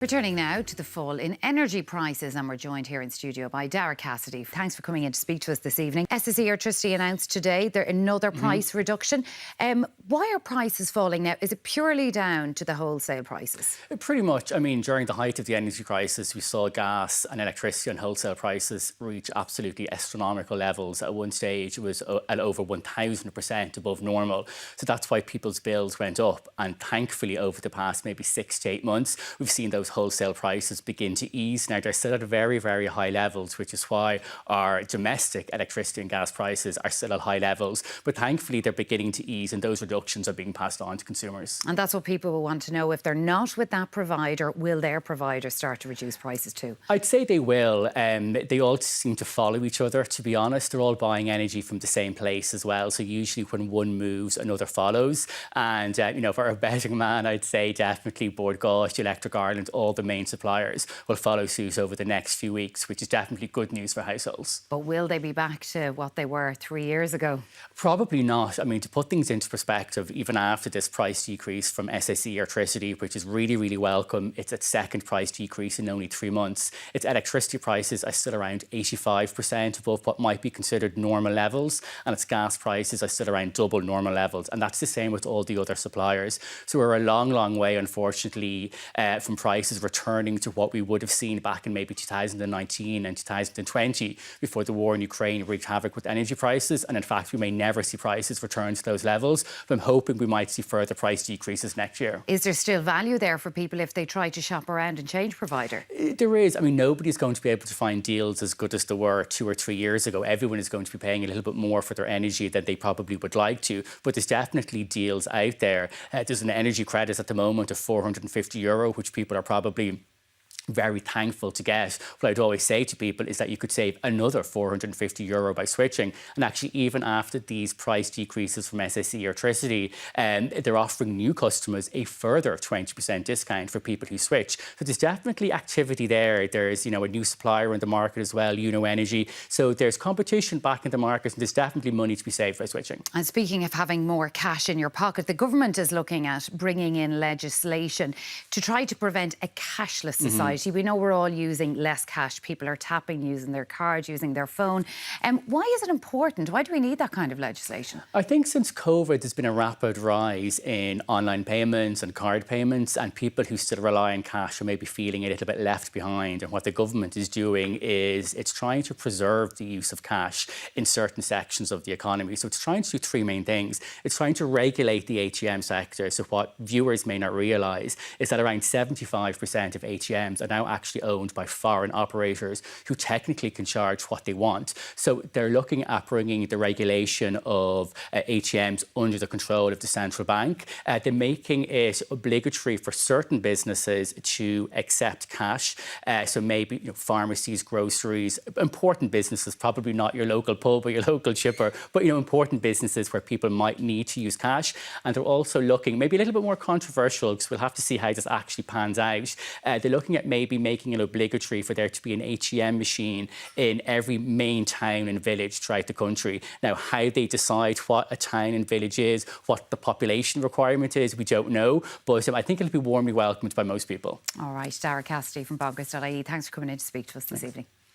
Returning now to the fall in energy prices, and we're joined here in studio by Daragh Cassidy. Thanks for coming in to speak to us this evening. SSE Airtricity announced today another price reduction. Why are prices falling now? Is it purely down to the wholesale prices? Pretty much. I mean, during the height of the energy crisis, we saw gas and electricity and wholesale prices reach absolutely astronomical levels. At one stage, it was at over 1,000% above normal. So that's why people's bills went up. And thankfully, over the past maybe 6 to 8 months, we've seen those wholesale prices begin to ease. Now, they're still at very, very high levels, which is why our domestic electricity and gas prices are still at high levels. But thankfully, they're beginning to ease, and those reductions are being passed on to consumers. And that's what people will want to know. If they're not with that provider, will their provider start to reduce prices too? I'd say they will. They all seem to follow each other, to be honest. They're all buying energy from the same place as well. So usually when one moves, another follows. And, for a betting man, I'd say definitely Bord Gáis, Electric Ireland, all the main suppliers will follow suit over the next few weeks, which is definitely good news for households. But will they be back to what they were 3 years ago? Probably not. I mean, to put things into perspective, even after this price decrease from SSE Airtricity, which is really, really welcome, it's its second price decrease in only 3 months. Its electricity prices are still around 85% above what might be considered normal levels, and its gas prices are still around double normal levels. And that's the same with all the other suppliers. So we're a long, long way, unfortunately, from prices returning to what we would have seen back in maybe 2019 and 2020 before the war in Ukraine wreaked havoc with energy prices. And in fact, we may never see prices return to those levels. But I'm hoping we might see further price decreases next year. Is there still value there for people if they try to shop around and change provider? There is. I mean, nobody's going to be able to find deals as good as there were 2 or 3 years ago. Everyone is going to be paying a little bit more for their energy than they probably would like to. But there's definitely deals out there. There's an energy credit at the moment of €450, which people are probably very thankful to get. What I'd always say to people is that you could save another €450 by switching. And actually, even after these price decreases from SSE Airtricity, they're offering new customers a further 20% discount for people who switch. So there's definitely activity there. There's, a new supplier in the market as well, Energy. So there's competition back in the market, and there's definitely money to be saved by switching. And speaking of having more cash in your pocket, the government is looking at bringing in legislation to try to prevent a cashless society. We know we're all using less cash. People are tapping, using their card, using their phone. Why is it important? Why do we need that kind of legislation? I think since COVID, there's been a rapid rise in online payments and card payments, and people who still rely on cash are maybe feeling a little bit left behind. And what the government is doing is it's trying to preserve the use of cash in certain sections of the economy. So it's trying to do 3 main things. It's trying to regulate the ATM sector. So what viewers may not realise is that around 75% of ATMs are now actually owned by foreign operators who technically can charge what they want. So they're looking at bringing the regulation of ATMs under the control of the central bank. They're making it obligatory for certain businesses to accept cash. So maybe pharmacies, groceries, important businesses, probably not your local pub or your local chipper, but important businesses where people might need to use cash. And they're also looking, maybe a little bit more controversial, because we'll have to see how this actually pans out. They're looking at maybe making it obligatory for there to be an ATM machine in every main town and village throughout the country. Now, how they decide what a town and village is, what the population requirement is, we don't know. But I think it'll be warmly welcomed by most people. All right, Daragh Cassidy from bonkers.ie. Thanks for coming in to speak to us this evening.